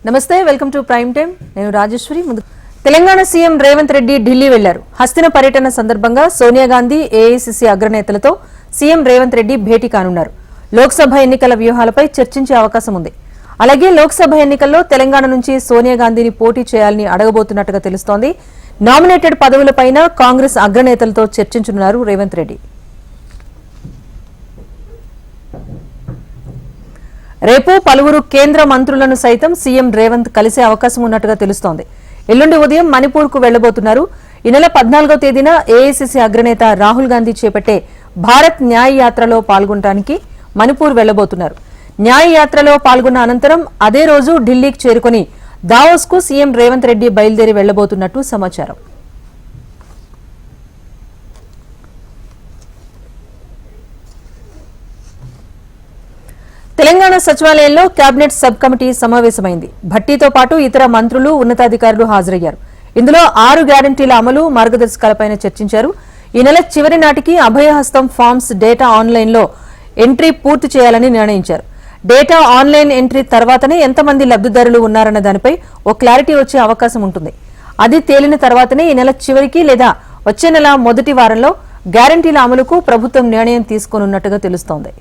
నమస్తే, welcome to prime time. నేను Rajeshwari. Telangana CM Revanth Reddy Delhi వెళ్లారు. హస్తిన పర్యటన సందర్భంగా సోనియా గాంధీ, ఏఐసీసీ అగ్రనేతలతో సీఎం రేవంత్ రెడ్డి భేటీ కానున్నారు. లోక్సభ ఎన్నికల వ్యూహాలపై చర్చించే అవకాశం ఉంది. అలాగే లోక్సభ ఎన్నికల్లో తెలంగాణ నుంచి సోనియా గాంధీని పోటీ చేయాలని అడగబోతున్నట్టుగా తెలుస్తోంది. నామినేటెడ్ పదవులపైన కాంగ్రెస్ అగ్రనేతలతో చర్చించనున్నారు రేవంత్ రెడ్డి. రేపు పలువురు కేంద్ర మంత్రులను సైతం సీఎం రేవంత్ కలిసే అవకాశం ఉన్నట్టుగా తెలుస్తోంది. ఎల్లుండి ఉదయం మణిపూర్ కు వెళ్లబోతున్నారు. ఈ నెల 14వ తేదీన ఏఐసీసీ అగ్రనేత రాహుల్ గాంధీ చేపట్టే భారత్ న్యాయ యాత్రలో పాల్గొనడానికి మణిపూర్ వెళ్లబోతున్నారు. న్యాయ యాత్రలో పాల్గొన్న అనంతరం అదే రోజు ఢిల్లీకి చేరుకుని దావోస్ కు సీఎం రేవంత్ రెడ్డి బయలుదేరి వెళ్లబోతున్నట్టు సమాచారం. తెలంగాణ సచివాలయంలో కేబినెట్ సబ్ కమిటీ సమావేశమైంది. భట్టీతో పాటు ఇతర మంత్రులు, ఉన్నతాధికారులు హాజరయ్యారు. ఇందులో 6 గ్యారంటీల అమలు, మార్గదర్శకాలపై చర్చించారు. ఈ నెల చివరి నాటికి అభయహస్తం ఫార్మ్స్ డేటా ఆన్లైన్లో ఎంట్రీ పూర్తి చేయాలని నిర్ణయించారు. డేటా ఆన్లైన్ ఎంట్రీ తర్వాతనే ఎంతమంది లబ్దిదారులు ఉన్నారన్న దానిపై ఓ క్లారిటీ వచ్చే అవకాశం ఉంటుంది. అది తేలిన తర్వాతనే ఈ నెల చివరికి లేదా వచ్చే నెల మొదటి వారంలో గ్యారంటీల అమలుకు ప్రభుత్వం నిర్ణయం తీసుకోనున్నట్టుగా తెలుస్తోంది.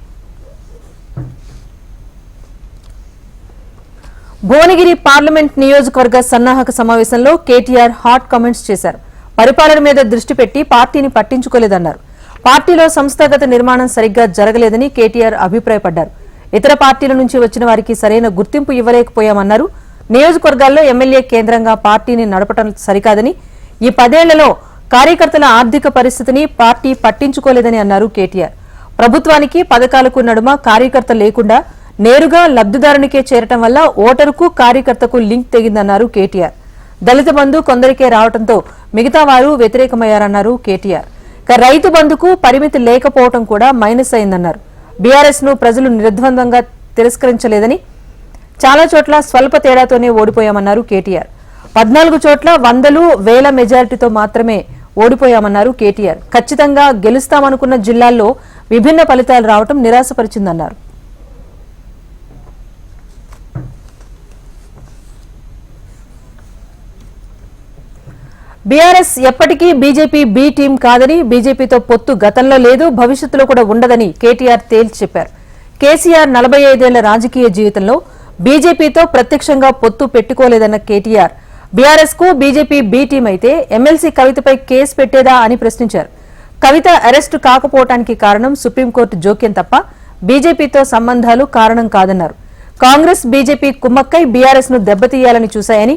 భువనగిరి పార్లమెంట్ నియోజకవర్గ సన్నాహక సమావేశంలో కేటీఆర్ హాట్ కామెంట్స్ చేశారు. పరిపాలన మీద దృష్టి పెట్టి పార్టీని పట్టించుకోలేదన్నారు. పార్టీలో సంస్థాగత నిర్మాణం సరిగ్గా జరగలేదని కేటీఆర్ అభిప్రాయపడ్డారు. ఇతర పార్టీల నుంచి వచ్చిన వారికి సరైన గుర్తింపు ఇవ్వలేకపోయామన్నారు. నియోజకవర్గాల్లో ఎమ్మెల్యే కేంద్రంగా పార్టీని నడపడం సరికాదని, ఈ 10 ఏళ్లలో కార్యకర్తల ఆర్థిక పరిస్థితిని పార్టీ పట్టించుకోలేదని అన్నారు కేటీఆర్. ప్రభుత్వానికి పథకాలకు నడుమ కార్యకర్త లేకుండా నేరుగా లబ్దిదారునికే చేరటం వల్ల ఓటరుకు కార్యకర్తకు లింక్ తెగిందన్నారు కేటీఆర్. దళిత బంధు కొందరికే రావడంతో మిగతా వారు వ్యతిరేకమయ్యారన్నారు కేటీఆర్. రైతు బంధుకు పరిమితి లేకపోవడం కూడా మైనస్ అయిందన్నారు. బీఆర్ఎస్ ను ప్రజలు నిర్ద్వందంగా తిరస్కరించలేదని, చాలా చోట్ల స్వల్ప తేడాతోనే ఓడిపోయామన్నారు కేటీఆర్. 14 చోట్ల 100,000 మెజారిటీతో మాత్రమే ఓడిపోయామన్నారు కేటీఆర్. ఖచ్చితంగా గెలుస్తామనుకున్న జిల్లాల్లో విభిన్న ఫలితాలు రావడం నిరాశపరిచిందన్నారు. బీఆర్ఎస్ ఎప్పటికీ బీజేపీ బి టీం కాదని, బీజేపీతో పొత్తు గతంలో లేదు, భవిష్యత్తులో కూడా ఉండదని కేటీఆర్ తేల్చి చెప్పారు. కేసీఆర్ 45 ఏళ్ల రాజకీయ జీవితంలో బీజేపీతో ప్రత్యక్షంగా పొత్తు పెట్టుకోలేదన్న కేటీఆర్, బీఆర్ఎస్ కు బీజేపీ బి టీం అయితే ఎమ్మెల్సీ కవితపై కేసు పెట్టేదా అని ప్రశ్నించారు. కవిత అరెస్టు కాకపోవటానికి కారణం సుప్రీంకోర్టు జోక్యం తప్ప బీజేపీతో సంబంధాలు కారణం కాదన్నారు. కాంగ్రెస్, బీజేపీ కుమ్మక్కై బీఆర్ఎస్ ను దెబ్బతీయాలని చూశాయని,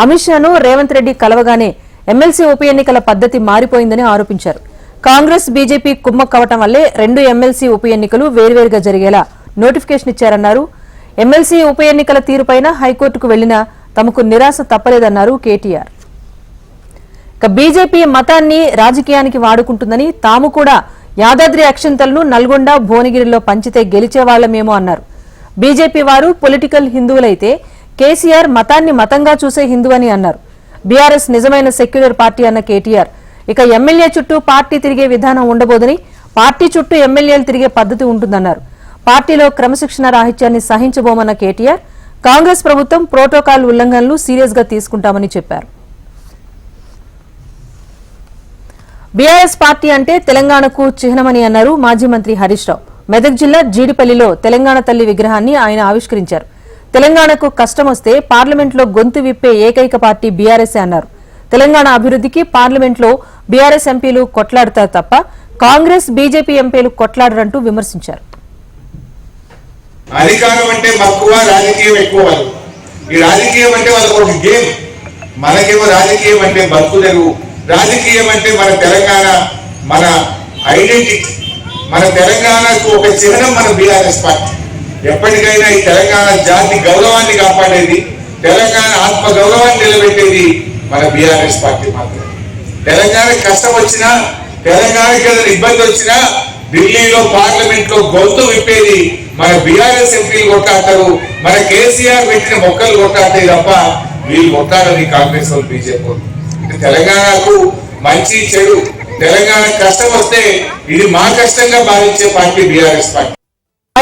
అమిత్ షాను రేవంత్ రెడ్డి కలవగానే ఎమ్మెల్సీ ఉప ఎన్నికల పద్ధతి మారిపోయిందని ఆరోపించారు. కాంగ్రెస్, బీజేపీ కుమ్మక్కవటం వల్లే 2 ఎమ్మెల్సీ ఉప ఎన్నికలు వేర్వేరుగా జరిగేలా నోటిఫికేషన్ ఇచ్చారన్నారు. ఎమ్మెల్సీ ఉప ఎన్నికల తీరుపైన హైకోర్టుకు వెళ్లినా తమకు నిరాశ తప్పలేదన్నారు కేటీఆర్. బీజేపీ మతాన్ని రాజకీయానికి వాడుకుంటుందని, తాము కూడా యాదాద్రి అక్షింతలను నల్గొండ, భువనగిరిలో పంచితే గెలిచేవాళ్లమేమో అన్నారు. బీజేపీ వారు పొలిటికల్ హిందువులైతే కేసీఆర్ మతాన్ని మతంగా చూసే హిందూ అని అన్నారు. బీఆర్ఎస్ నిజమైన సెక్యులర్ పార్టీ అన్న కేటీఆర్, ఇక ఎమ్మెల్యే చుట్టూ పార్టీ తిరిగే విధానం ఉండబోదని, పార్టీ చుట్టూ ఎమ్మెల్యేలు తిరిగే పద్ధతి ఉంటుందన్నారు. పార్టీలో క్రమశిక్షణ రాహిత్యాన్ని సహించబోమన్న కేటీఆర్, కాంగ్రెస్ ప్రభుత్వం ప్రోటోకాల్ ఉల్లంఘనలు సీరియస్ గా తీసుకుంటామని చెప్పారు. బీఆర్ఎస్ పార్టీ అంటే తెలంగాణకు చిహ్నమని అన్నారు మాజీ మంత్రి హరీష్ రావు. మెదక్ జిల్లా జీడిపల్లిలో తెలంగాణ తల్లి విగ్రహాన్ని ఆయన ఆవిష్కరించారు. తెలంగాణకు కష్టం వస్తే పార్లమెంట్లో గొంతు విప్పే ఏకైక పార్టీ బీఆర్ఎస్ అన్నారు. తెలంగాణ అభివృద్ధికి పార్లమెంట్లో బీఆర్ఎస్ ఎంపీలు కొట్లాడతారు తప్ప కాంగ్రెస్, బీజేపీ ఎంపీలు కొట్లాడరంటూ విమర్శించారు. అధికారం అంటే మక్కువ, రాజకీయం ఎక్కువ. ఈ రాజకీయం అంటే వాళ్ళకి ఒక గేమ్. మనకేమో రాజకీయం అంటే బతుకుదెరువు. రాజకీయం అంటే మన తెలంగాణ, మన ఐడెంటిటీ, మన తెలంగాణకు ఒక చిహ్నం మన బీఆర్ఎస్ పార్టీ. ఎప్పటికైనా ఈ తెలంగాణ జాతి గౌరవాన్ని కాపాడేది, తెలంగాణ ఆత్మ గౌరవాన్ని నిలబెట్టేది మన బీఆర్ఎస్ పార్టీ మాత్రమే. తెలంగాణ కష్టం వచ్చినా, తెలంగాణకి ఏదైనా ఇబ్బంది వచ్చినా ఢిల్లీలో పార్లమెంట్ లో గొంతు విప్పేది మన బీఆర్ఎస్ ఎంపీలు కొట్టాడతారు, మన కేసీఆర్ పెట్టిన మొక్కలు కొట్టాడతాయి తప్ప వీళ్ళు కొట్టాడని కాంగ్రెస్ వాళ్ళు, బీజేపీ. తెలంగాణకు మంచి చెడు, తెలంగాణ కష్టం వస్తే ఇది మా కష్టంగా భావించే పార్టీ బీఆర్ఎస్ పార్టీ.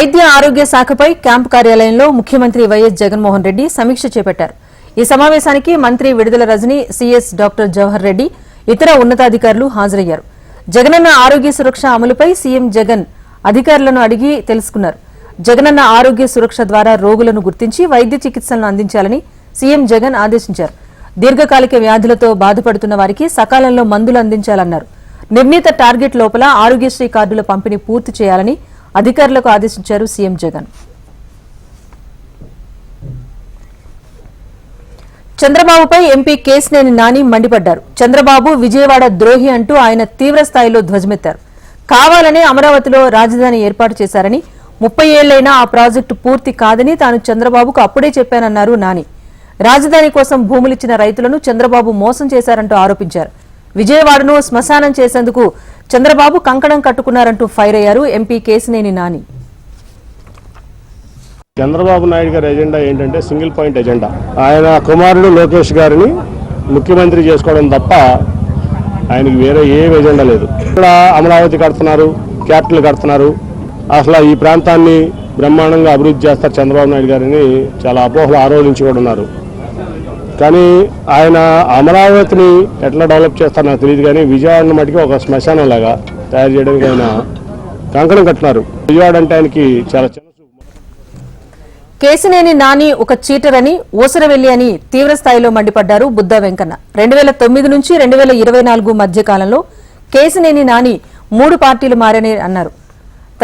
వైద్య ఆరోగ్య శాఖపై క్యాంపు కార్యాలయంలో ముఖ్యమంత్రి వైఎస్ జగన్మోహన్ రెడ్డి సమీక్ష చేపట్టారు. ఈ సమావేశానికి మంత్రి విడుదల రజని, సీఎస్ డాక్టర్ జవహర్ రెడ్డి, ఇతర ఉన్నతాధికారులు హాజరయ్యారు. జగనన్న ఆరోగ్య సురక్ష అమలుపై సీఎం జగన్ అధికారులను అడిగి తెలుసుకున్నారు. జగనన్న ఆరోగ్య సురక్ష ద్వారా రోగులను గుర్తించి వైద్య చికిత్సలను అందించాలని సీఎం జగన్ ఆదేశించారు. దీర్ఘకాలిక వ్యాధులతో బాధపడుతున్న వారికి సకాలంలో మందులు అందించాలన్నారు. నిర్ణీత టార్గెట్ లోపల ఆరోగ్యశ్రీ కార్డుల పంపిణీ పూర్తి చేయాలని అధికారులకు ఆదేశించారు సీఎం జగన్. చంద్రబాబుపై ఎంపీ కేశినేని నాని మండిపడ్డారు. చంద్రబాబు విజయవాడ ద్రోహి అంటూ ఆయన తీవ్ర స్థాయిలో ధ్వజమెత్తారు. కావాలనే అమరావతిలో రాజధాని ఏర్పాటు చేశారని, 30 ఏళ్లైనా ఆ ప్రాజెక్టు పూర్తి కాదని తాను చంద్రబాబుకు అప్పుడే చెప్పానన్నారు నాని. రాజధాని కోసం భూములిచ్చిన రైతులను చంద్రబాబు మోసం చేశారంటూ ఆరోపించారు. విజయవాడను శ్మశానం చేసేందుకు చంద్రబాబు కంకణం కట్టుకున్నారంటూ ఫైర్ అయ్యారు ఎంపీ కేశినేని నాని. చంద్రబాబు నాయుడు గారి ఎజెండా ఏంటంటే సింగిల్ పాయింట్ ఎజెండా. ఆయన కుమారుడు లోకేష్ గారిని ముఖ్యమంత్రి చేసుకోవడం తప్ప ఆయనకి వేరే ఏం ఎజెండా లేదు. ఇక్కడ అమరావతి కడుతున్నారు, క్యాపిటల్ కడుతున్నారు, అసలు ఈ ప్రాంతాన్ని బ్రహ్మాండంగా అభివృద్ధి చేస్తారు చంద్రబాబు నాయుడు గారిని చాలా అపోహలు ఆరోధించి కూడా ఉన్నారు. కానీ ఆయన అమరావతిని ఎట్లా డెవలప్ చేస్తారో నాకు తెలియదు, కానీ విజయవాడని మటుకు ఒక శ్మశానం లాగా తయారు చేయడానికి ఆయన కంకణం కట్టినారు. విజయవాడ అంటే ఆయనకి చాలా కేశినేని నాని ఒక చీటర్ అని, ఊసరవెల్లి అని తీవ్ర స్థాయిలో మండిపడ్డారు బుద్దా వెంకన్న. 2009 నుంచి 2024 మధ్య కాలంలో కేశినేని నాని 3 పార్టీలు మారని అన్నారు.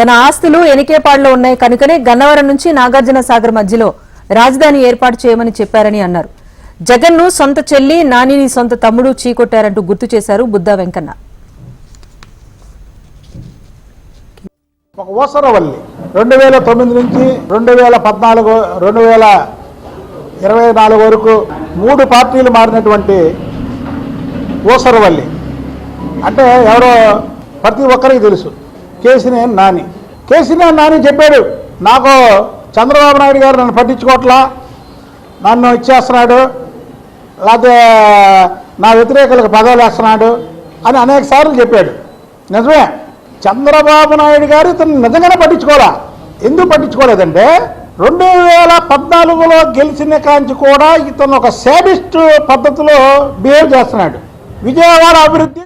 తన ఆస్తులు ఎనికేపాడులో ఉన్నాయి కనుకనే గన్నవరం నుంచి నాగార్జున సాగర్ మధ్యలో రాజధాని ఏర్పాటు చేయమని చెప్పారని అన్నారు. జగన్ను సొంత చెల్లి, నానిని సొంత తమ్ముడు చీకొట్టారంటూ గుర్తు చేశారు బుద్దా వెంకన్న. ఒక ఊసరవల్లి 2009 నుంచి 2014, 2024 వరకు 3 పార్టీలు మారినటువంటి ఊసరవల్లి అంటే ఎవరో ప్రతి ఒక్కరికి తెలుసు. కేశినేని నాని. కేశినేని నాని చెప్పాడు, నాకు చంద్రబాబు నాయుడు గారు నన్ను పట్టించుకోవట్లా, నన్ను ఇచ్చేస్తున్నాడు, లేకపోతే నా వ్యతిరేకులకు పదవులు వేస్తున్నాడు అని అనేక సార్లు చెప్పాడు. నిజమే, చంద్రబాబు నాయుడు గారు ఇతను నిజంగానే పట్టించుకోవాలా. ఎందుకు పట్టించుకోలేదంటే 2014లో గెలిచిన కాంచి కూడా ఇతను ఒక శాడిస్ట్ పద్ధతిలో బిహేవ్ చేస్తున్నాడు. విజయవాడ అభివృద్ధి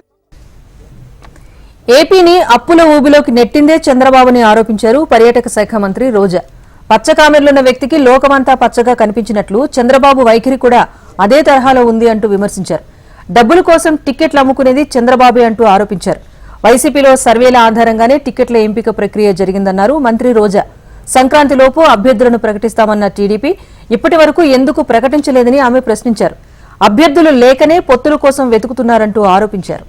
ఏపీని అప్పుల ఊబిలోకి నెట్టిందే చంద్రబాబుని ఆరోపించారు పర్యాటక శాఖ మంత్రి రోజా. పచ్చకామెర్లున్న వ్యక్తికి లోకమంతా పచ్చగా కనిపించినట్లు చంద్రబాబు వైఖరి కూడా అదే తరహాలో ఉంది అంటూ విమర్శించారు. డబ్బుల కోసం టిక్కెట్లు అమ్ముకునేది చంద్రబాబే అంటూ ఆరోపించారు. వైసీపీలో సర్వేల ఆధారంగానే టిక్కెట్ల ఎంపిక ప్రక్రియ జరిగిందన్నారు మంత్రి రోజా. సంక్రాంతిలోపు అభ్యర్థులను ప్రకటిస్తామన్న టీడీపీ ఇప్పటి వరకు ఎందుకు ప్రకటించలేదని ఆమె ప్రశ్నించారు. అభ్యర్థులు లేకనే పొత్తుల కోసం వెతుకుతున్నారంటూ ఆరోపించారు.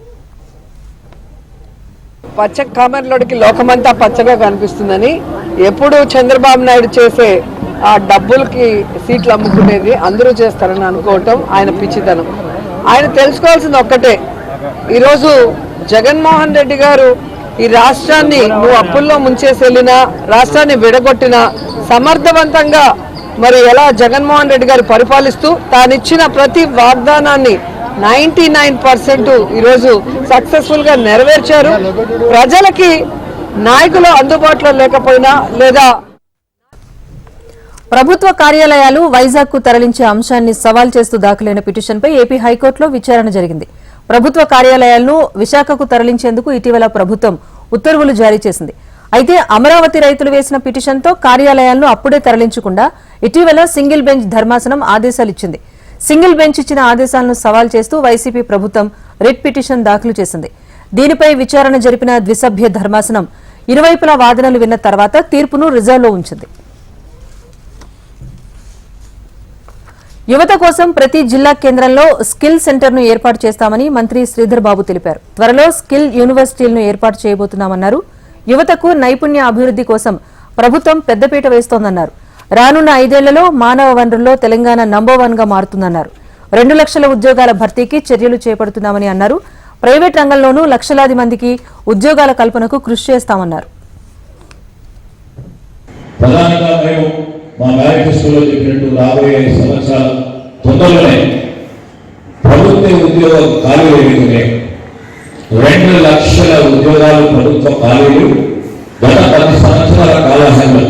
పచ్చ కామెర్లోడికి లోకమంతా పచ్చగా కనిపిస్తుందని ఎప్పుడు చంద్రబాబు నాయుడు చేసే ఆ డబ్బులకి సీట్లు అమ్ముకునేది అందరూ చేస్తారని అనుకోవటం ఆయన పిచ్చితనం. ఆయన తెలుసుకోవాల్సింది ఒక్కటే, ఈరోజు జగన్మోహన్ రెడ్డి గారు ఈ రాష్ట్రాన్ని నువ్వు అప్పుల్లో ముంచేసి వెళ్ళినా, రాష్ట్రాన్ని విడగొట్టినా సమర్థవంతంగా మరి ఎలా జగన్మోహన్ రెడ్డి గారు పరిపాలిస్తూ తానిచ్చిన ప్రతి వాగ్దానాన్ని 99% ఈరోజు సక్సెస్ఫుల్ గా నెరవేర్చారు. ప్రజలకి నాయకులు అందుబాటులో లేకపోయినా లేదా ప్రభుత్వ కార్యాలయాలు వైజాగ్ కు తరలించే అంశాన్ని సవాల్ చేస్తూ దాఖలైన పిటిషన్పై ఏపీ హైకోర్టులో విచారణ జరిగింది. ప్రభుత్వ కార్యాలయాలను విశాఖకు తరలించేందుకు ఇటీవల ప్రభుత్వం ఉత్తర్వులు జారీ చేసింది. అయితే అమరావతి రైతులు వేసిన పిటిషన్తో కార్యాలయాలను అప్పుడే తరలించకుండా ఇటీవల సింగిల్ బెంచ్ ధర్మాసనం ఆదేశాలిచ్చింది. సింగిల్ బెంచ్ ఇచ్చిన ఆదేశాలను సవాల్ చేస్తూ వైసీపీ ప్రభుత్వం రిట్ పిటిషన్ దాఖలు చేసింది. దీనిపై విచారణ జరిపిన ద్విసభ్య ధర్మాసనం ఇరువైపులా వాదనలు విన్న తర్వాత తీర్పును రిజర్వ్లో ఉంచింది. యువత కోసం ప్రతి జిల్లా కేంద్రంలో స్కిల్ సెంటర్ను ఏర్పాటు చేస్తామని మంత్రి శ్రీధర్ బాబు తెలిపారు. త్వరలో స్కిల్ యూనివర్సిటీలను ఏర్పాటు చేయబోతున్నామన్నారు. యువతకు నైపుణ్య అభివృద్ధి కోసం ప్రభుత్వం పెద్దపీట వేస్తోందన్నారు. రానున్న 5 ఏళ్లలో మానవ వనరుల్లో తెలంగాణ నంబర్ 1 గా మారుతుందన్నారు. 2 లక్షల ఉద్యోగాల భర్తీకి చర్యలు చేపడుతున్నామని అన్నారు. ప్రైవేట్ రంగంలోనూ లక్షలాది మందికి ఉద్యోగాల కల్పనకు కృషి చేస్తామన్నారు. ప్రధానంగా మేము మా మేనిఫెస్టోలో చెప్పినట్టు రాబోయే 5 సంవత్సరాల తొందరలోనే ప్రభుత్వ ఉద్యోగ ఖాళీలు ఎదుగుతున్నాయి. 2 లక్షల ఉద్యోగాలు ప్రభుత్వ ఖాళీలు గత 10 సంవత్సరాల కాలహంలో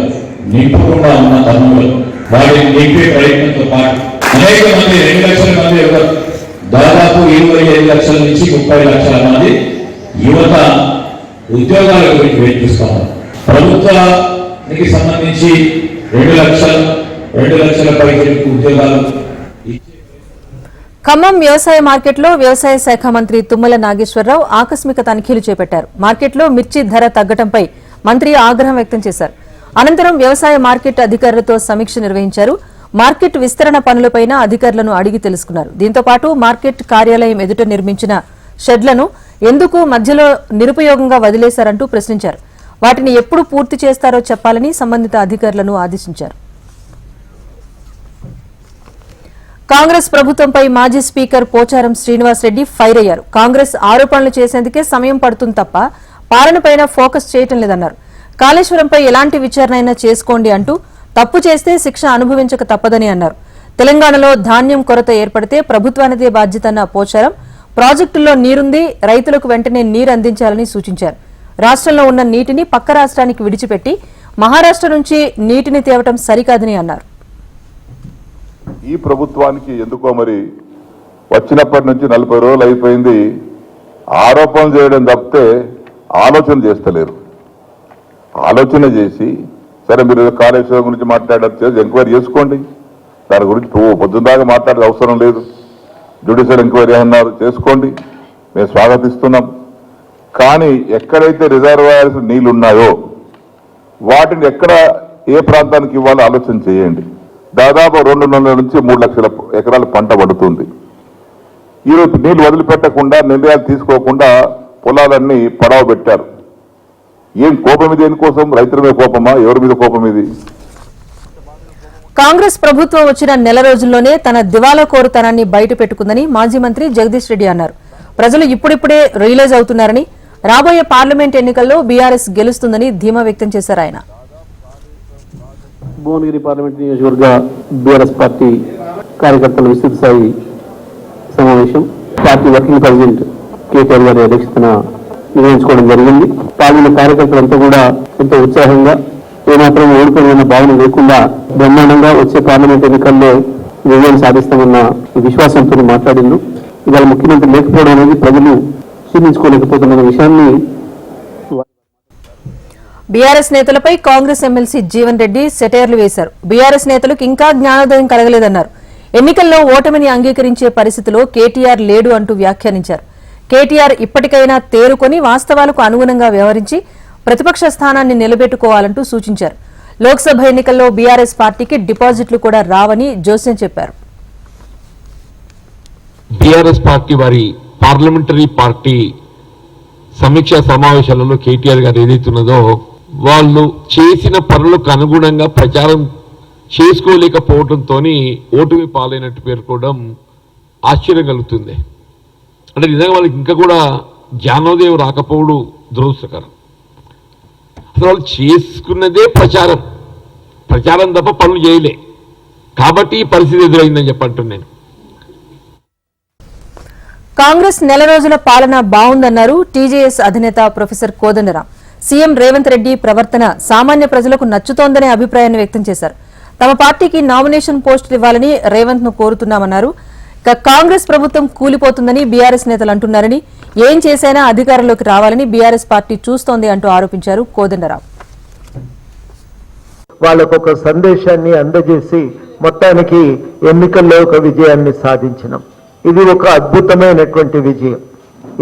నింపకుండా ఉన్న తరుణంలో వాటిని నింపే ప్రయత్నంతో పాటు అనేక మంది 2 లక్షల మంది దాదాపు 25 లక్షల నుంచి 30 లక్షల మంది యువత ఉద్యోగాల గురించి వెయిటిస్తున్నారు. ప్రభుత్వానికి సంబంధించి 2 లక్షల పైకి ఉద్యోగాలు. ఖమ్మం వ్యవసాయ మార్కెట్లో వ్యవసాయ శాఖ మంత్రి తుమ్మల నాగేశ్వరరావు ఆకస్మిక తనిఖీలు చేపట్టారు. మార్కెట్లో మిర్చి ధర తగ్గడంపై మంత్రి ఆగ్రహం వ్యక్తం చేశారు. అనంతరం వ్యవసాయ మార్కెట్ అధికారులతో సమీక్ష నిర్వహించారు. మార్కెట్ విస్తరణ పనులపైన అధికారులను అడిగి తెలుసుకున్నారు. దీంతో పాటు మార్కెట్ కార్యాలయం ఎదుట నిర్మించిన షెడ్లను ఎందుకు మధ్యలో నిరుపయోగంగా వదిలేశారంటూ ప్రశ్నించారు. వాటిని ఎప్పుడు పూర్తి చేస్తారో చెప్పాలని సంబంధిత అధికారులను ఆదేశించారు. కాంగ్రెస్ ప్రభుత్వంపై మాజీ స్పీకర్ పోచారం శ్రీనివాసరెడ్డి ఫైర్ అయ్యారు. కాంగ్రెస్ ఆరోపణలు చేసేందుకే సమయం పడుతుంది తప్ప పాలనపైన ఫోకస్ చేయటం లేదన్నారు. కాళేశ్వరంపై ఎలాంటి విచారణ అయినా చేసుకోండి అంటూ తప్పు చేస్తే శిక్ష అనుభవించక తప్పదని అన్నారు. తెలంగాణలో ధాన్యం కొరత ఏర్పడితే ప్రభుత్వానిదే బాధ్యత అన్న పోచారం ప్రాజెక్టుల్లో నీరుంది, రైతులకు వెంటనే నీరు అందించాలని సూచించారు. రాష్ట్రంలో ఉన్న నీటిని పక్క రాష్ట్రానికి విడిచిపెట్టి మహారాష్ట్ర నుంచి నీటిని తేవటం సరికాదని అన్నారు. ఈ ప్రభుత్వానికి ఎందుకో మరి వచ్చినప్పటి నుంచి 40 రోజులు అయిపోయింది, ఆరోపణలు చేయడం తప్పితే ఆలోచన చేస్తలేరు. ఆలోచన చేసి సరే మీరు కాళేశ్వరం గురించి మాట్లాడచ్చు, ఎంక్వైరీ చేసుకోండి. దాని గురించి పొద్దున్న దాకా మాట్లాడే అవసరం లేదు. జ్యుడిషియల్ ఎంక్వైరీ అన్నారు, చేసుకోండి, మేము స్వాగతిస్తున్నాం. కానీ ఎక్కడైతే రిజర్వాయర్స్ నీళ్లు ఉన్నాయో వాటిని ఎక్కడ ఏ ప్రాంతానికి ఇవ్వాలో ఆలోచన చేయండి. దాదాపు 2.5 నుంచి 3 లక్షల ఎకరాల పంట పడుతుంది. ఈరోజు నీళ్లు వదిలిపెట్టకుండా నిర్ణయాలు తీసుకోకుండా పొలాలన్నీ పడవ పెట్టారు. ఏం కోపం ఇది? దేనికోసం? రైతుల మీద కోపమా? ఎవరి మీద కోపం ఇది? కాంగ్రెస్ ప్రభుత్వం వచ్చిన నెల రోజుల్లోనే తన దివాలా కోరుతనాన్ని బయట పెట్టుకుందని మాజీ మంత్రి జగదీష్ రెడ్డి అన్నారు. ప్రజలు ఇప్పుడిప్పుడే రియలైజ్ అవుతున్నారని, రాబోయే పార్లమెంట్ ఎన్నికల్లో బీఆర్ఎస్ గెలుస్తుందని ధీమా వ్యక్తం చేశారు ఆయన. భువనగిరి పార్లమెంట్ నియోజకవర్గ బీఆర్ఎస్ పార్టీ కార్యకర్తల విస్తృత స్థాయి సమావేశం పార్టీ వర్కింగ్ ప్రెసిడెంట్ కేటీఆర్ గారి అధ్యక్షతన నిర్వహించుకోవడం జరిగింది. పాల్గొన్న కార్యకర్తలంతా కూడా ఎంతో ఉత్సాహంగా, ఏమాత్రం ఓడిపోయిన భావన లేకుండా బ్రహ్మాండంగా వచ్చే పార్లమెంట్ ఎన్నికల్లో విజయం సాధిస్తామన్న విశ్వాసంతో మాట్లాడిండ్రు. ఇవాళ ముఖ్యమంత్రి లేకపోవడం అనేది ప్రజలు జీర్ణించుకోలేకపోతున్న విషయాన్ని బీఆర్ఎస్ నేతలపై కాంగ్రెస్ ఎమ్మెల్సీ జీవన్ రెడ్డి సెటైర్లు వేశారు. బీఆర్ఎస్ నేతలకు ఇంకా జ్ఞానోదయం కలగలేదన్నారు. ఎన్నికల్లో ఓటమిని అంగీకరించే పరిస్థితిలో కేటీఆర్ లేడు అంటూ వ్యాఖ్యానించారు. కేటీఆర్ ఇప్పటికైనా తేరుకొని వాస్తవాలకు అనుగుణంగా వ్యవహరించి ప్రతిపక్ష స్థానాన్ని నిలబెట్టుకోవాలంటూ సూచించారు. లోక్సభ ఎన్నికల్లో బీఆర్ఎస్ పార్టీకి డిపాజిట్లు కూడా రావని జోస్యం చెప్పారు. బీఆర్ఎస్ పార్టీ వారి పార్లమెంటరీ పార్టీ సమీక్షా సమావేశాలలో కేటీఆర్ గారు ఏదైతున్నదో వాళ్ళు చేసిన పనులకు అనుగుణంగా ప్రచారం చేసుకోలేకపోవడంతో ఓటమి పాలైనట్టు పేర్కోవడం ఆశ్చర్యం కలుగుతుంది. అంటే నిజంగా వాళ్ళకి ఇంకా కూడా జ్ఞానోదయం రాకపోవడం దురదృష్టకరం. అసలు వాళ్ళు చేసుకున్నదే ప్రచారం తప్ప పనులు చేయలే కాబట్టి ఈ పరిస్థితి ఎదురైందని చెప్పంటున్నాను. కాంగ్రెస్ నెల రోజుల పాలన బాగుందన్నారు టీజేఎస్ అధినేత ప్రొఫెసర్ కోదండరాం. సీఎం రేవంత్ రెడ్డి ప్రవర్తన సామాన్య ప్రజలకు నచ్చుతోందనే అభిప్రాయాన్ని వ్యక్తం చేశారు. తమ పార్టీకి నామినేషన్ పోస్టులు ఇవ్వాలని రేవంత్ ను కోరుతున్నామన్నారు. కాంగ్రెస్ ప్రభుత్వం కూలిపోతుందని బీఆర్ఎస్ నేతలు అంటున్నారని, ఏం చేసైనా అధికారంలోకి రావాలని బీఆర్ఎస్ పార్టీ చూస్తోంది అంటూ ఆరోపించారు కోదండరాం. వాళ్ళకు ఒక సందేశాన్ని అందజేసి మొత్తానికి ఎన్నికల్లో ఒక విజయాన్ని సాధించినాం. ఇది ఒక అద్భుతమైనటువంటి విజయం.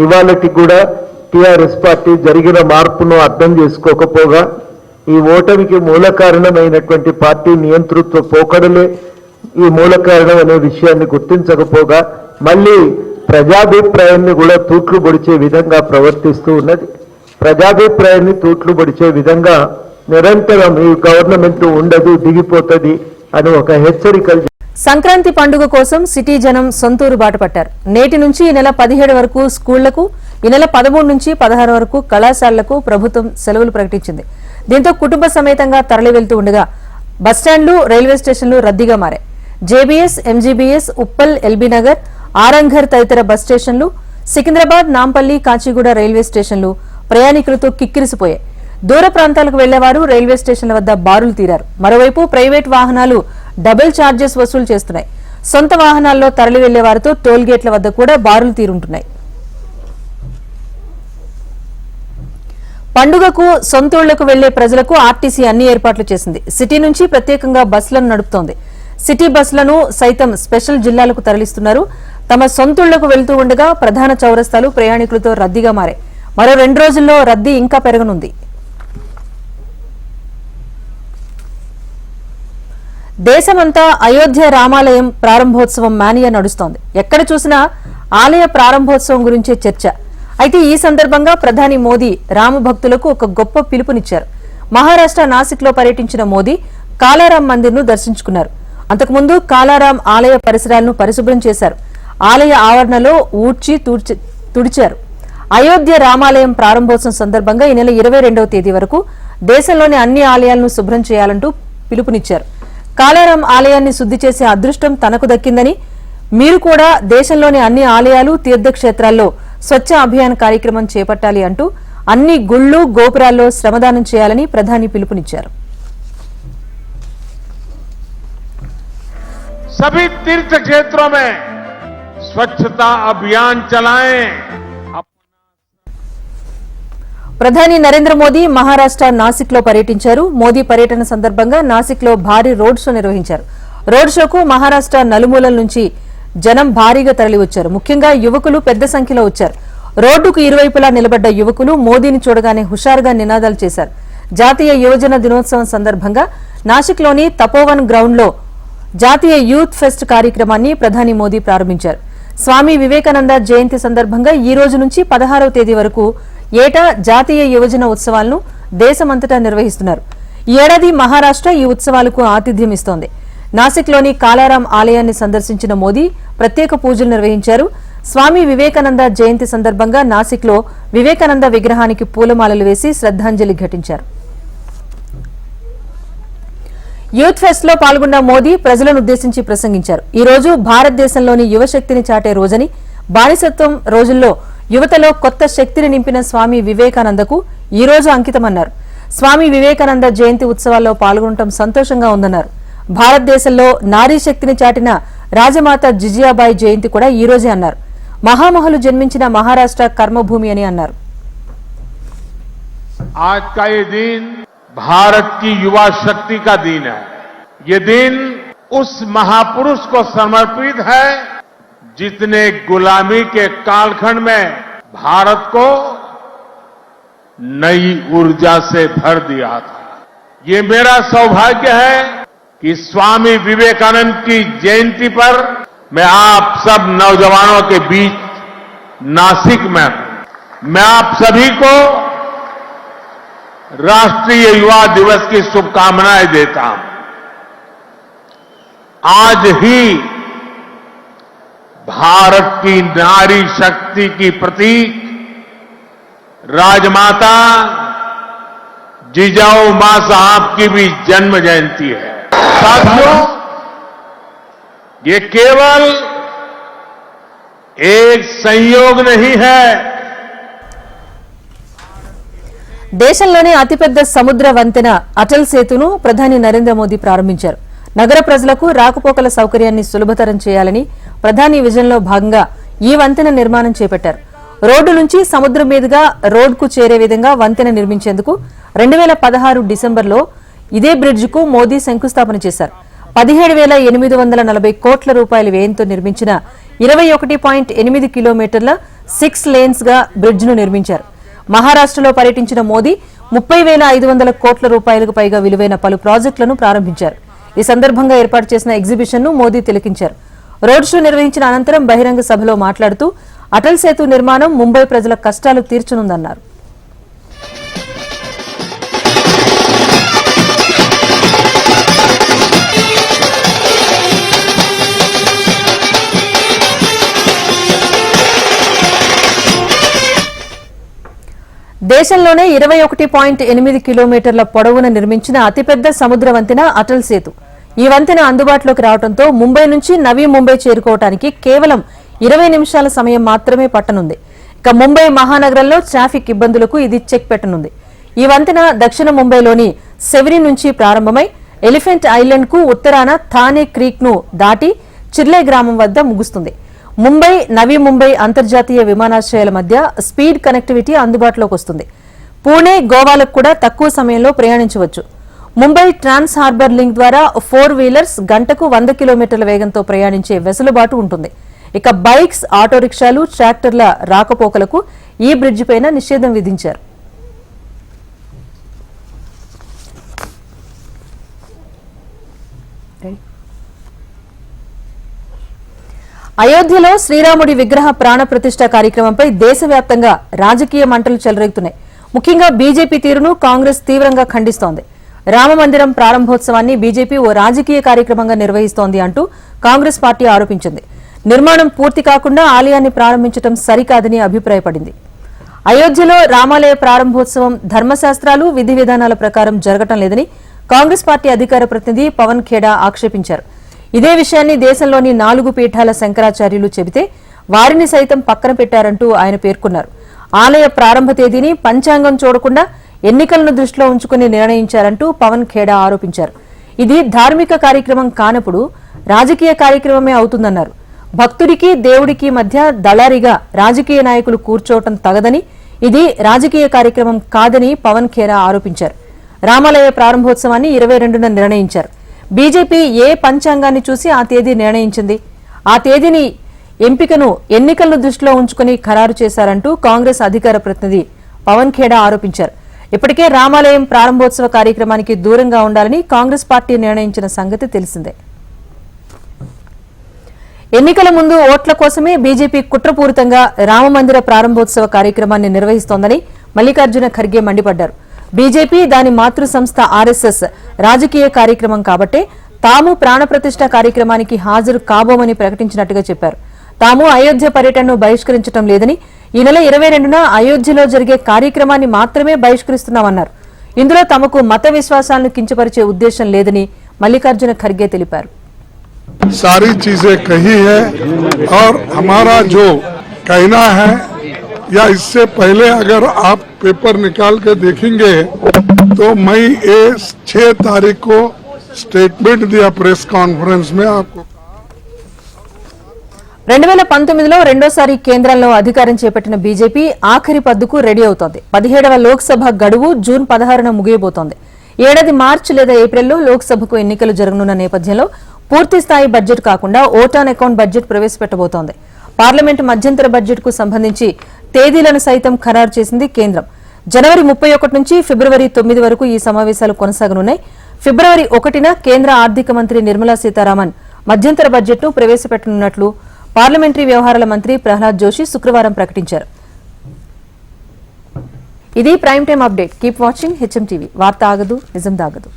ఇవాళకి కూడా టీఆర్ఎస్ పార్టీ జరిగిన మార్పును అర్థం చేసుకోకపోగా, ఈ ఓటమికి మూల కారణమైనటువంటి పార్టీ నియంతృత్వ పోకడలే ఈ మూల కారణం అనే విషయాన్ని గుర్తించకపోగా మళ్ళీ ప్రజాభిప్రాయాన్ని కూడా తూట్లు పొడిచే విధంగా ప్రవర్తిస్తూ ఉన్నది. ప్రజాభిప్రాయాన్ని తూట్లు పొడిచే విధంగా నిరంతరం ఈ గవర్నమెంట్ ఉండదు, దిగిపోతుంది అని ఒక హెచ్చరికలు. సంక్రాంతి పండుగ కోసం సిటీ జనం సొంతూరు బాట పట్టారు. నేటి నుంచి ఈ నెల 17 వరకు స్కూళ్లకు, ఈ నెల 13 నుంచి 16 వరకు కళాశాలలకు ప్రభుత్వం సెలవులు ప్రకటించింది. దీంతో కుటుంబ సమేతంగా తరలి వెళ్తూ ఉండగా బస్టాండ్లు, రైల్వే స్టేషన్లు రద్దీగా మారాయి. జేబీఎస్, ఎంజీబీఎస్, ఉప్పల్, ఎల్బీనగర్, ఆరంఘర్ తదితర బస్ స్టేషన్లు, సికింద్రాబాద్, నాంపల్లి, కాచిగూడ రైల్వే స్టేషన్లు ప్రయాణికులతో కిక్కిరిసిపోయాయి. దూర ప్రాంతాలకు వెళ్లేవారు రైల్వే స్టేషన్ల వద్ద బారులు తీరారు. మరోవైపు ప్రైవేట్ వాహనాలు డబుల్ ఛార్జెస్ వసూలు చేస్తున్నాయి. సొంత వాహనాల్లో తరలి వెళ్లే వారితో టోల్ గేట్ల వద్ద కూడా బారులు తీరుంటున్నాయి. పండుగకు సొంతూళ్లకు వెళ్లే ప్రజలకు ఆర్టీసీ అన్ని ఏర్పాట్లు చేసింది. సిటీ నుంచి ప్రత్యేకంగా బస్సులను నడుపుతోంది. సిటీ బస్సులను సైతం స్పెషల్ జిల్లాలకు తరలిస్తున్నారు. తమ సొంతూళ్లకు వెళ్తూ ఉండగా ప్రధాన చౌరస్తాలు ప్రయాణికులతో రద్దీగా మారాయి. మరో 2 రోజుల్లో రద్దీ ఇంకా పెరగనుంది. దేశమంతా అయోధ్య రామాలయం ప్రారంభోత్సవం మానియా నడుస్తోంది. ఎక్కడ చూసినా ఆలయ ప్రారంభోత్సవం గురించే చర్చ. అయితే ఈ సందర్భంగా ప్రధాని మోదీ రామభక్తులకు ఒక గొప్ప పిలుపునిచ్చారు. మహారాష్ట్ర నాసిక్లో పర్యటించిన మోదీ కాలారాం మందిర్ను దర్శించుకున్నారు. అంతకుముందు కాలారాం ఆలయ పరిసరాలను పరిశుభ్రం చేశారు. ఆలయ ఆవరణలో ఊడ్చి తుడిచారు. అయోధ్య రామాలయం ప్రారంభోత్సవం సందర్భంగా ఈ నెల 22వ తేదీ వరకు దేశంలోని అన్ని ఆలయాలను శుభ్రం చేయాలంటూ పిలుపునిచ్చారు. కాలారాం ఆలయాన్ని శుద్ధి చేసే అదృష్టం తనకు దక్కిందని, మీరు కూడా దేశంలోని అన్ని ఆలయాలు తీర్థక్షేత్రాల్లో స్వచ్ఛ అభియాన్ కార్యక్రమం చేపట్టాలి అంటూ అన్ని గుళ్లు గోపురాల్లో శ్రమదానం చేయాలని ప్రధాని పిలుపునిచ్చారు. सभी तीर्थ क्षेत्रों में स्वच्छता अभियान चलाएं। ప్రధాని నరేంద్ర మోదీ మహారాష్ట్ర నాసిక్ లో పర్యటించారు. మోదీ పర్యటన సందర్భంగా నాసిక్ లో భారీ రోడ్ షో నిర్వహించారు. రోడ్ షోకు మహారాష్ట్ర నలుమూలల నుంచి జనం భారీగా తరలివచ్చారు. ముఖ్యంగా యువకులు పెద్ద సంఖ్యలో వచ్చారు. రోడ్డుకు ఇరువైపులా నిలబడ్డ యువకులు మోదీని చూడగానే హుషారుగా నినాదాలు చేశారు. జాతీయ యువజన దినోత్సవం సందర్భంగా నాసిక్లోని తపోవన్ గ్రౌండ్ లో జాతీయ యూత్ ఫెస్ట్ కార్యక్రమాన్ని ప్రధాని మోదీ ప్రారంభించారు. స్వామి వివేకానంద జయంతి సందర్భంగా ఈ రోజు నుంచి 16వ తేదీ వరకు ఏటా జాతీయ యువజన ఉత్సవాలను దేశమంతటా నిర్వహిస్తున్నారు. ఈ ఏడాది మహారాష్ట్ర ఈ ఉత్సవాలకు ఆతిథ్యం ఇస్తోంది. నాసిక్లోని కాలారాం ఆలయాన్ని సందర్శించిన మోదీ ప్రత్యేక పూజలు నిర్వహించారు. స్వామి వివేకానంద జయంతి సందర్భంగా నాసిక్లో వివేకానంద విగ్రహానికి పూలమాలలు వేసి శ్రద్ధాంజలి ఘటించారు. యూత్ ఫెస్ట్ లో పాల్గొన్న మోదీ ప్రజలను ఉద్దేశించి ప్రసంగించారు. ఈ రోజు భారతదేశంలోని యువశక్తిని చాటే రోజని, బానిసత్వం రోజుల్లో యువతలో కొత్త శక్తిని నింపిన స్వామి వివేకానందకు ఈ రోజు అంకితమన్నారు. స్వామి వివేకానంద జయంతి ఉత్సవాల్లో పాల్గొనడం సంతోషంగా ఉందన్నారు. భారతదేశంలో నారీ శక్తిని చాటిన రాజమాత జిజియాబాయి జయంతి కూడా ఈ రోజే అన్నారు. మహామహులు జన్మించిన మహారాష్ట్ర కర్మభూమి అని అన్నారు. आज का ये दिन भारत की युवा शक्ति का दिन है। ये दिन उस महापुरुष को समर्पित है जिसने गुलामी के कालखंड में भारत को नई ऊर्जा से भर दिया था। ये मेरा सौभाग्य है कि स्वामी विवेकानंद की जयंती पर मैं आप सब नौजवानों के बीच नासिक में मैं आप सभी को राष्ट्रीय युवा दिवस की शुभकामनाएं देता हूं। आज ही भारत की नारी शक्ति की प्रतीक राजमाता जिजाऊ मां साहब की भी जन्म जयंती है। साथियों, ये केवल एक संयोग नहीं है। దేశంలోనే అతిపెద్ద సముద్ర వంతెన అటల్ సేతును ప్రధాని నరేంద్ర మోదీ ప్రారంభించారు. నగర ప్రజలకు రాకపోకల సౌకర్యాన్ని సులభతరం చేయాలని ప్రధాని విజన్లో భాగంగా ఈ వంతెన నిర్మాణం చేపట్టారు. రోడ్డు నుంచి సముద్రం మీదుగా రోడ్కు చేరే విధంగా వంతెన నిర్మించేందుకు 2016 డిసెంబర్లో ఇదే బ్రిడ్జికు మోదీ శంకుస్థాపన చేశారు. 17,840 కోట్ల రూపాయల వ్యయంతో నిర్మించిన 21.8 కిలోమీటర్ల 6 లేన్స్ గా బ్రిడ్జిను నిర్మించారు. మహారాష్ట్రలో పర్యటించిన మోదీ 30,500 కోట్ల రూపాయలకు పైగా విలువైన పలు ప్రాజెక్టులను ప్రారంభించారు. ఈ సందర్భంగా ఏర్పాటు చేసిన ఎగ్జిబిషన్ ను మోదీ తిలకించారు. రోడ్ షో నిర్వహించిన అనంతరం బహిరంగ సభలో మాట్లాడుతూ అటల్ సేతు నిర్మాణం ముంబై ప్రజల కష్టాలు తీర్చనుందన్నారు. దేశంలోనే 21.8 కిలోమీటర్ల పొడవున నిర్మించిన అతిపెద్ద సముద్ర వంతెన అటల్ సేతు. ఈ వంతెన అందుబాటులోకి రావడంతో ముంబై నుంచి నవీ ముంబై చేరుకోవడానికి కేవలం 20 నిమిషాల సమయం మాత్రమే పట్టనుంది. ఇక ముంబై మహానగరంలో ట్రాఫిక్ ఇబ్బందులకు ఇది చెక్ పెట్టనుంది. ఈ వంతెన దక్షిణ ముంబైలోని సెవెరీ నుంచి ప్రారంభమై ఎలిఫెంట్ ఐలాండ్ కు ఉత్తరాన థానే క్రీక్ ను దాటి చిర్లే గ్రామం వద్ద ముగుస్తుంది. ముంబై, నవీ ముంబై అంతర్జాతీయ విమానాశ్రయాల మధ్య స్పీడ్ కనెక్టివిటీ అందుబాటులోకి వస్తుంది. పూణే, గోవాలకు కూడా తక్కువ సమయంలో ప్రయాణించవచ్చు. ముంబై ట్రాన్స్ హార్బర్ లింక్ ద్వారా 4 వీలర్స్ గంటకు 100 కిలోమీటర్ల వేగంతో ప్రయాణించే వెసులుబాటు ఉంటుంది. ఇక బైక్స్, ఆటో రిక్షాలు, ట్రాక్టర్ల రాకపోకలకు ఈ బ్రిడ్జి పైన నిషేధం విధించారు. అయోధ్యలో శ్రీరాముడి విగ్రహ ప్రాణ ప్రతిష్ఠ కార్యక్రమంపై దేశవ్యాప్తంగా రాజకీయ మంటలు చెలరేగుతున్నాయి. ముఖ్యంగా బీజేపీ తీరును కాంగ్రెస్ తీవ్రంగా ఖండిస్తోంది. రామమందిరం ప్రారంభోత్సవాన్ని బీజేపీ ఓ రాజకీయ కార్యక్రమంగా నిర్వహిస్తోంది అంటూ కాంగ్రెస్ పార్టీ ఆరోపించింది. నిర్మాణం పూర్తి కాకుండా ఆలయాన్ని ప్రారంభించడం సరికాదని అభిప్రాయపడింది. అయోధ్యలో రామాలయ ప్రారంభోత్సవం ధర్మశాస్త్రాలు, విధి విధానాల ప్రకారం జరగటం లేదని కాంగ్రెస్ పార్టీ అధికార ప్రతినిధి పవన్ ఖేడా ఆక్షేపించారు. ఇదే విషయాన్ని దేశంలోని 4 పీఠాల శంకరాచార్యులు చెబితే వారిని సైతం పక్కన పెట్టారంటూ ఆయన పేర్కొన్నారు. ఆలయ ప్రారంభ తేదీని పంచాంగం చూడకుండా ఎన్నికలను దృష్టిలో ఉంచుకుని నిర్ణయించారంటూ పవన్ ఖేడా ఆరోపించారు. ఇది ధార్మిక కార్యక్రమం కానప్పుడు రాజకీయ కార్యక్రమమే అవుతుందన్నారు. భక్తుడికి, దేవుడికి మధ్య దళారిగా రాజకీయ నాయకులు కూర్చోవటం తగదని, ఇది రాజకీయ కార్యక్రమం కాదని పవన్ ఖేడా ఆరోపించారు. రామాలయ ప్రారంభోత్సవాన్ని 22న నిర్ణయించారు. బీజేపీ ఏ పంచాంగాన్ని చూసి ఆ తేదీ నిర్ణయించింది? ఆ తేదీని ఎంపికను ఎన్నికలను దృష్టిలో ఉంచుకుని ఖరారు చేశారంటూ కాంగ్రెస్ అధికార ప్రతినిధి పవన్ ఖేడా ఆరోపించారు. ఇప్పటికే రామాలయం ప్రారంభోత్సవ కార్యక్రమానికి దూరంగా ఉండాలని కాంగ్రెస్ పార్టీ నిర్ణయించిన సంగతి తెలిసిందే. ఎన్నికల ముందు ఓట్ల కోసమే బీజేపీ కుట్రపూరితంగా రామమందిర ప్రారంభోత్సవ కార్యక్రమాన్ని నిర్వహిస్తోందని మల్లికార్జున ఖర్గే మండిపడ్డారు. బీజేపీ, దాని మాతృ సంస్థ ఆర్ఎస్ఎస్ రాజకీయ కార్యక్రమం కాబట్టే తాము ప్రాణప్రతిష్ఠ కార్యక్రమానికి హాజరు కాబోమని ప్రకటించినట్టుగా చెప్పారు. తాము అయోధ్య పర్యటనను బహిష్కరించడం లేదని, ఈ నెల 22న అయోధ్యలో జరిగే కార్యక్రమాన్ని మాత్రమే బహిష్కరిస్తున్నామన్నారు. ఇందులో తమకు మత విశ్వాసాలను కించపరిచే ఉద్దేశం లేదని మల్లికార్జున ఖర్గే తెలిపారు. सारी चीजें कही है और हमारा जो कहना है या इससे पहले अगर आप पेपर निकाल के देखेंगे तो मई 6 तारीख को स्टेटमेंट दिया प्रेस कॉन्फ्रेंस में आपको. 2019లో రెండోసారి కేంద్రంలో అధికారం చేపట్టిన బీజేపీ ఆఖరి పద్దుకు రెడీ అవుతోంది. 17వ లోక్సభ గడువు జూన్ 16న ముగియబోతోంది. ఏడాది మార్చి లేదా ఏప్రిల్లో లోక్సభకు ఎన్నికలు జరగనున్న నేపథ్యంలో పూర్తి స్థాయి బడ్జెట్ కాకుండా ఓటాన్ అకౌంట్ బడ్జెట్ ప్రవేశపెట్టబోతోంది. పార్లమెంటు మధ్యంతర బడ్జెట్ కు సంబంధించి తేదీలను సైతం ఖరారు చేసింది కేంద్రం. జనవరి 31 నుంచి ఫిబ్రవరి 9 వరకు ఈ సమావేశాలు కొనసాగనున్నాయి. ఫిబ్రవరి 1న కేంద్ర ఆర్థిక మంత్రి నిర్మలా సీతారామన్ మధ్యంతర బడ్జెట్ను ప్రవేశపెట్టనున్నట్లు పార్లమెంటరీ వ్యవహారాల మంత్రి ప్రహ్లాద్ జోషి శుక్రవారం ప్రకటించారు. ఇది prime time update. Keep watching HM TV. వార్త ఆగదు, నిజం దాగదు.